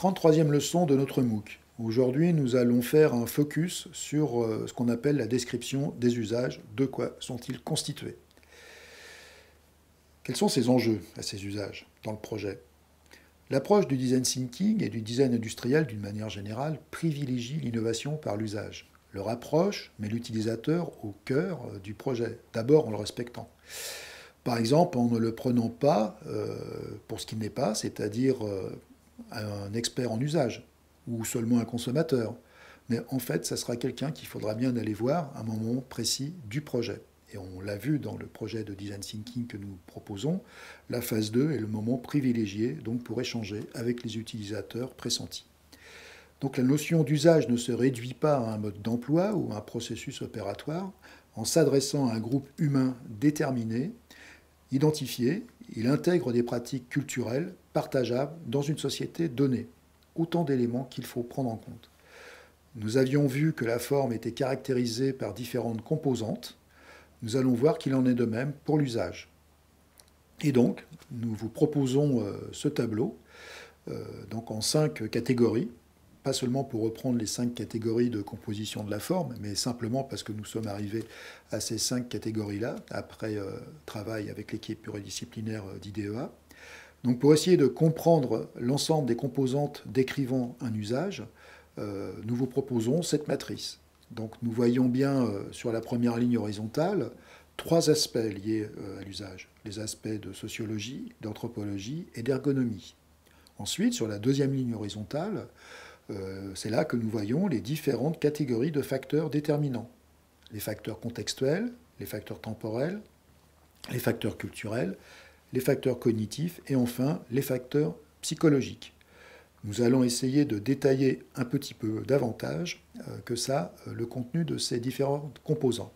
33e leçon de notre MOOC. Aujourd'hui, nous allons faire un focus sur ce qu'on appelle la description des usages. De quoi sont-ils constitués? Quels sont ces enjeux à ces usages dans le projet? L'approche du design thinking et du design industriel, d'une manière générale, privilégie l'innovation par l'usage. Le rapproche, met l'utilisateur au cœur du projet, d'abord en le respectant. Par exemple, en ne le prenant pas pour ce qu'il n'est pas, c'est-à-dire un expert en usage, ou seulement un consommateur. Mais en fait, ça sera quelqu'un qu'il faudra bien aller voir à un moment précis du projet. Et on l'a vu dans le projet de design thinking que nous proposons, la phase 2 est le moment privilégié donc pour échanger avec les utilisateurs pressentis. Donc la notion d'usage ne se réduit pas à un mode d'emploi ou à un processus opératoire. En s'adressant à un groupe humain déterminé, identifié, il intègre des pratiques culturelles partageables dans une société donnée. Autant d'éléments qu'il faut prendre en compte. Nous avions vu que la forme était caractérisée par différentes composantes. Nous allons voir qu'il en est de même pour l'usage. Et donc, nous vous proposons ce tableau donc en 5 catégories, pas seulement pour reprendre les 5 catégories de composition de la forme, mais simplement parce que nous sommes arrivés à ces 5 catégories-là, après travail avec l'équipe pluridisciplinaire d'IDEA. Donc pour essayer de comprendre l'ensemble des composantes décrivant un usage, nous vous proposons cette matrice. Donc nous voyons bien sur la première ligne horizontale 3 aspects liés à l'usage. Les aspects de sociologie, d'anthropologie et d'ergonomie. Ensuite, sur la deuxième ligne horizontale, c'est là que nous voyons les différentes catégories de facteurs déterminants. Les facteurs contextuels, les facteurs temporels, les facteurs culturels, les facteurs cognitifs et enfin les facteurs psychologiques. Nous allons essayer de détailler un petit peu davantage que ça le contenu de ces différents composants.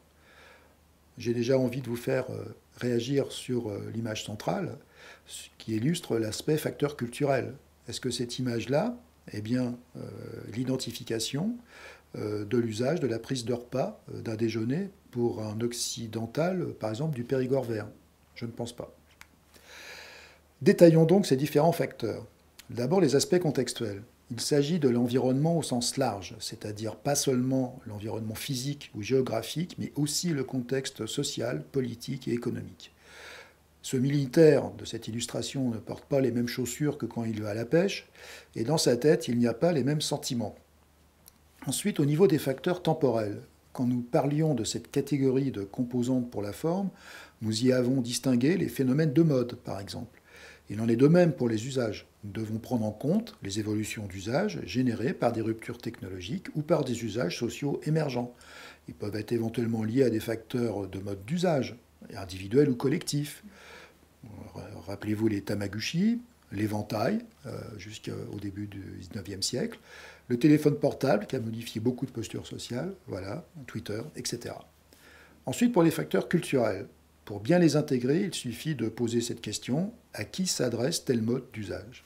J'ai déjà envie de vous faire réagir sur l'image centrale qui illustre l'aspect facteur culturel. Est-ce que cette image-là, eh bien, l'identification de l'usage de la prise de repas d'un déjeuner pour un occidental, par exemple du Périgord vert? Je ne pense pas. Détaillons donc ces différents facteurs. D'abord, les aspects contextuels. Il s'agit de l'environnement au sens large, c'est-à-dire pas seulement l'environnement physique ou géographique, mais aussi le contexte social, politique et économique. Ce militaire de cette illustration ne porte pas les mêmes chaussures que quand il va à la pêche, et dans sa tête, il n'y a pas les mêmes sentiments. Ensuite, au niveau des facteurs temporels, quand nous parlions de cette catégorie de composantes pour la forme, nous y avons distingué les phénomènes de mode, par exemple. Il en est de même pour les usages. Nous devons prendre en compte les évolutions d'usage générées par des ruptures technologiques ou par des usages sociaux émergents. Ils peuvent être éventuellement liés à des facteurs de mode d'usage, individuels ou collectifs. Rappelez-vous les Tamaguchi, l'éventail, jusqu'au début du 19e siècle, le téléphone portable qui a modifié beaucoup de postures sociales, voilà, Twitter, etc. Ensuite, pour les facteurs culturels, pour bien les intégrer, il suffit de poser cette question: à qui s'adresse tel mode d'usage?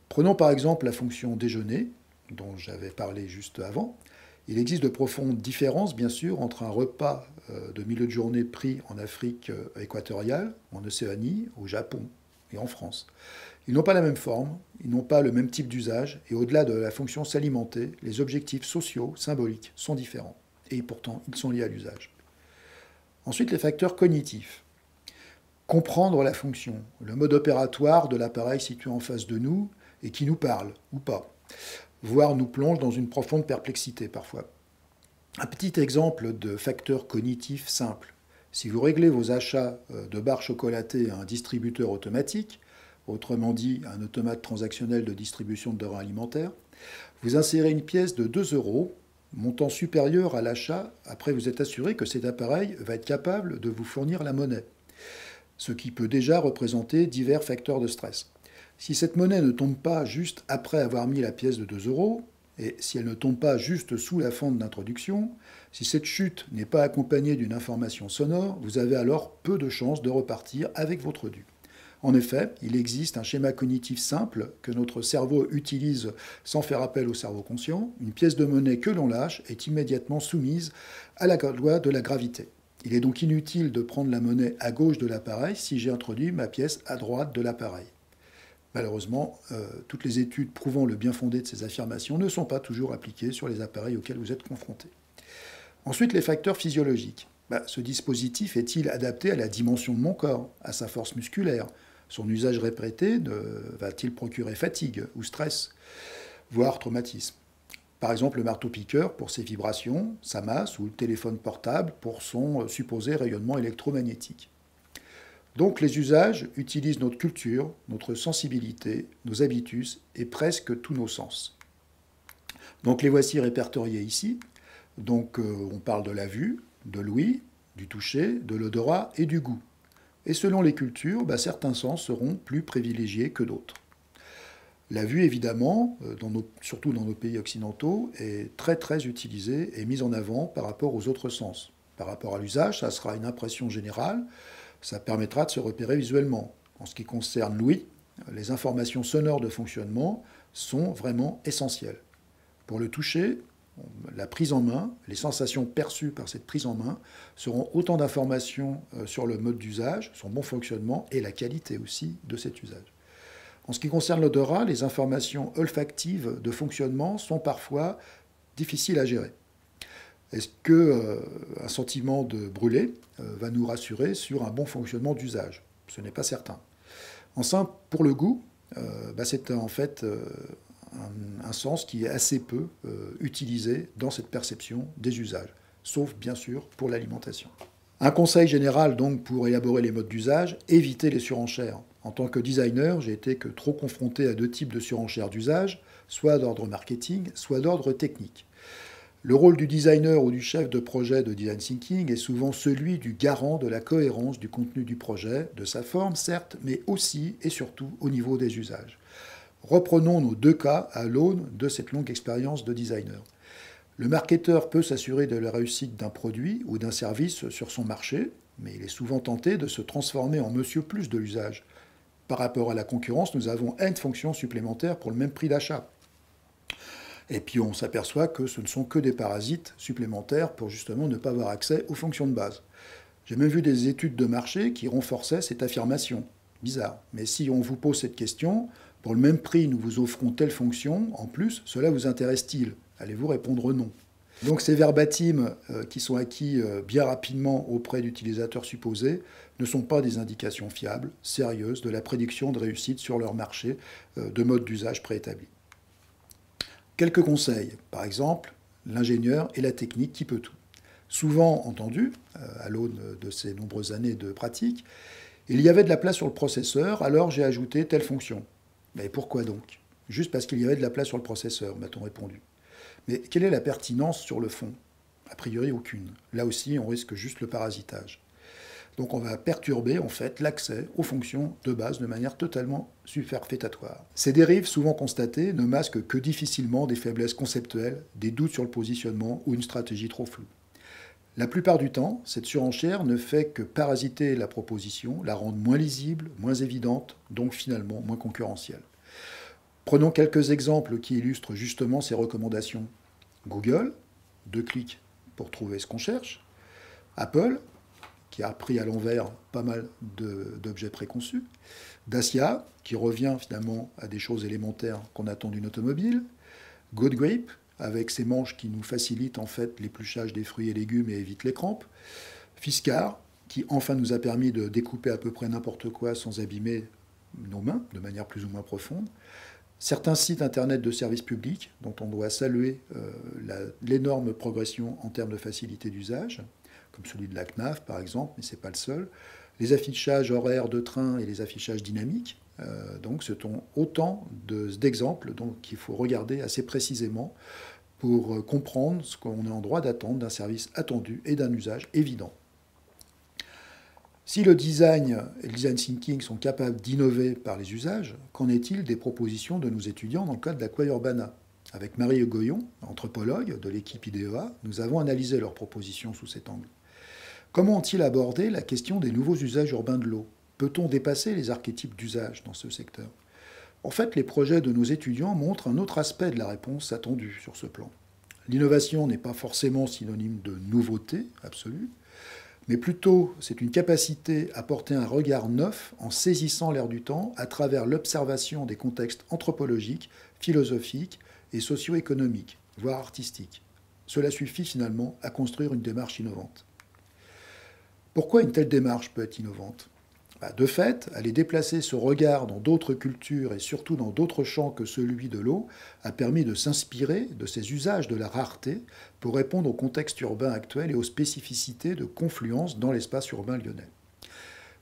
Prenons par exemple la fonction déjeuner, dont j'avais parlé juste avant. Il existe de profondes différences, bien sûr, entre un repas de milieu de journée pris en Afrique équatoriale, en Océanie, au Japon et en France. Ils n'ont pas la même forme, ils n'ont pas le même type d'usage, et au-delà de la fonction s'alimenter, les objectifs sociaux, symboliques, sont différents. Et pourtant, ils sont liés à l'usage. Ensuite, les facteurs cognitifs. Comprendre la fonction, le mode opératoire de l'appareil situé en face de nous et qui nous parle, ou pas, voire nous plonge dans une profonde perplexité parfois. Un petit exemple de facteur cognitif simple. Si vous réglez vos achats de barres chocolatées à un distributeur automatique, autrement dit un automate transactionnel de distribution de denrées alimentaires, vous insérez une pièce de 2 euros, montant supérieur à l'achat, après vous êtes assuré que cet appareil va être capable de vous fournir la monnaie, ce qui peut déjà représenter divers facteurs de stress. Si cette monnaie ne tombe pas juste après avoir mis la pièce de 2 euros, et si elle ne tombe pas juste sous la fente d'introduction, si cette chute n'est pas accompagnée d'une information sonore, vous avez alors peu de chances de repartir avec votre dû. En effet, il existe un schéma cognitif simple que notre cerveau utilise sans faire appel au cerveau conscient. Une pièce de monnaie que l'on lâche est immédiatement soumise à la loi de la gravité. Il est donc inutile de prendre la monnaie à gauche de l'appareil si j'ai introduit ma pièce à droite de l'appareil. Malheureusement, toutes les études prouvant le bien fondé de ces affirmations ne sont pas toujours appliquées sur les appareils auxquels vous êtes confrontés. Ensuite, les facteurs physiologiques. Ce dispositif est-il adapté à la dimension de mon corps, à sa force musculaire? Son usage répété va-t-il procurer fatigue ou stress, voire traumatisme? Par exemple, le marteau-piqueur pour ses vibrations, sa masse, ou le téléphone portable pour son supposé rayonnement électromagnétique. Donc les usages utilisent notre culture, notre sensibilité, nos habitus et presque tous nos sens. Donc les voici répertoriés ici. Donc on parle de la vue, de l'ouïe, du toucher, de l'odorat et du goût. Et selon les cultures, certains sens seront plus privilégiés que d'autres. La vue, évidemment, surtout dans nos pays occidentaux, est très très utilisée et mise en avant par rapport aux autres sens. Par rapport à l'usage, ça sera une impression générale, ça permettra de se repérer visuellement. En ce qui concerne l'ouïe, les informations sonores de fonctionnement sont vraiment essentielles. Pour le toucher, la prise en main, les sensations perçues par cette prise en main seront autant d'informations sur le mode d'usage, son bon fonctionnement et la qualité aussi de cet usage. En ce qui concerne l'odorat, les informations olfactives de fonctionnement sont parfois difficiles à gérer. Est-ce qu'un sentiment de brûler va nous rassurer sur un bon fonctionnement d'usage? Ce n'est pas certain. Enfin, pour le goût, c'est en fait un sens qui est assez peu utilisé dans cette perception des usages, sauf bien sûr pour l'alimentation. Un conseil général donc pour élaborer les modes d'usage, éviter les surenchères. En tant que designer, j'ai été que trop confronté à deux types de surenchères d'usage, soit d'ordre marketing, soit d'ordre technique. Le rôle du designer ou du chef de projet de design thinking est souvent celui du garant de la cohérence du contenu du projet, de sa forme certes, mais aussi et surtout au niveau des usages. Reprenons nos deux cas à l'aune de cette longue expérience de designer. Le marketeur peut s'assurer de la réussite d'un produit ou d'un service sur son marché, mais il est souvent tenté de se transformer en monsieur plus de l'usage. Par rapport à la concurrence, nous avons N fonctions supplémentaires pour le même prix d'achat. Et puis on s'aperçoit que ce ne sont que des parasites supplémentaires pour justement ne pas avoir accès aux fonctions de base. J'ai même vu des études de marché qui renforçaient cette affirmation. Bizarre. Mais si on vous pose cette question, pour le même prix, nous vous offrons telle fonction, en plus, cela vous intéresse-t-il? Allez-vous répondre non? Donc ces verbatims qui sont acquis bien rapidement auprès d'utilisateurs supposés ne sont pas des indications fiables, sérieuses, de la prédiction de réussite sur leur marché de mode d'usage préétabli. Quelques conseils. Par exemple, l'ingénieur et la technique qui peut tout. Souvent entendu, à l'aune de ces nombreuses années de pratique, il y avait de la place sur le processeur, alors j'ai ajouté telle fonction. Mais pourquoi donc? Juste parce qu'il y avait de la place sur le processeur, m'a-t-on répondu. Mais quelle est la pertinence sur le fond? A priori aucune. Là aussi, on risque juste le parasitage. Donc on va perturber en fait l'accès aux fonctions de base de manière totalement superfétatoire. Ces dérives souvent constatées ne masquent que difficilement des faiblesses conceptuelles, des doutes sur le positionnement ou une stratégie trop floue. La plupart du temps, cette surenchère ne fait que parasiter la proposition, la rendre moins lisible, moins évidente, donc finalement moins concurrentielle. Prenons quelques exemples qui illustrent justement ces recommandations. Google, 2 clics pour trouver ce qu'on cherche. Apple, qui a pris à l'envers pas mal d'objets préconçus. Dacia, qui revient finalement à des choses élémentaires qu'on attend d'une automobile. Good Grip, avec ses manches qui nous facilitent en fait l'épluchage des fruits et légumes et évitent les crampes. Fiskar, qui enfin nous a permis de découper à peu près n'importe quoi sans abîmer nos mains de manière plus ou moins profonde. Certains sites internet de services publics, dont on doit saluer l'énorme progression en termes de facilité d'usage, comme celui de la CNAF par exemple, mais ce n'est pas le seul. Les affichages horaires de train et les affichages dynamiques, donc ce sont autant d'exemples qu'il faut regarder assez précisément pour comprendre ce qu'on est en droit d'attendre d'un service attendu et d'un usage évident. Si le design et le design thinking sont capables d'innover par les usages, qu'en est-il des propositions de nos étudiants dans le cadre d'Aqua Urbana? Avec Marie Goyon, anthropologue de l'équipe IDEA, nous avons analysé leurs propositions sous cet angle. Comment ont-ils abordé la question des nouveaux usages urbains de l'eau? Peut-on dépasser les archétypes d'usage dans ce secteur? En fait, les projets de nos étudiants montrent un autre aspect de la réponse attendue sur ce plan. L'innovation n'est pas forcément synonyme de nouveauté absolue, mais plutôt c'est une capacité à porter un regard neuf en saisissant l'air du temps à travers l'observation des contextes anthropologiques, philosophiques et socio-économiques, voire artistiques. Cela suffit finalement à construire une démarche innovante. Pourquoi une telle démarche peut être innovante ? De fait, aller déplacer ce regard dans d'autres cultures et surtout dans d'autres champs que celui de l'eau a permis de s'inspirer de ces usages de la rareté pour répondre au contexte urbain actuel et aux spécificités de confluence dans l'espace urbain lyonnais.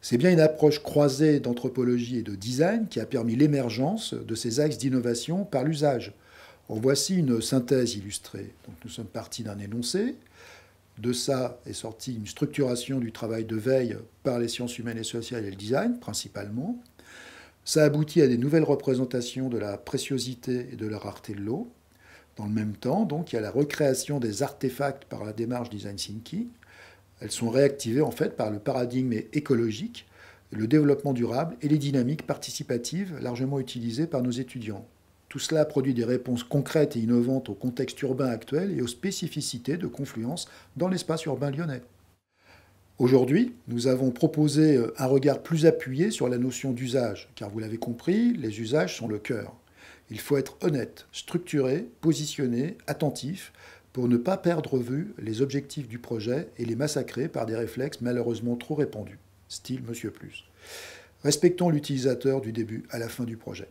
C'est bien une approche croisée d'anthropologie et de design qui a permis l'émergence de ces axes d'innovation par l'usage. En voici une synthèse illustrée. Donc nous sommes partis d'un énoncé. De ça est sortie une structuration du travail de veille par les sciences humaines et sociales et le design, principalement. Ça aboutit à des nouvelles représentations de la préciosité et de la rareté de l'eau. Dans le même temps, donc, il y a la recréation des artefacts par la démarche design thinking. Elles sont réactivées en fait par le paradigme écologique, le développement durable et les dynamiques participatives largement utilisées par nos étudiants. Tout cela produit des réponses concrètes et innovantes au contexte urbain actuel et aux spécificités de confluence dans l'espace urbain lyonnais. Aujourd'hui, nous avons proposé un regard plus appuyé sur la notion d'usage, car vous l'avez compris, les usages sont le cœur. Il faut être honnête, structuré, positionné, attentif, pour ne pas perdre vue les objectifs du projet et les massacrer par des réflexes malheureusement trop répandus, style Monsieur Plus. Respectons l'utilisateur du début à la fin du projet.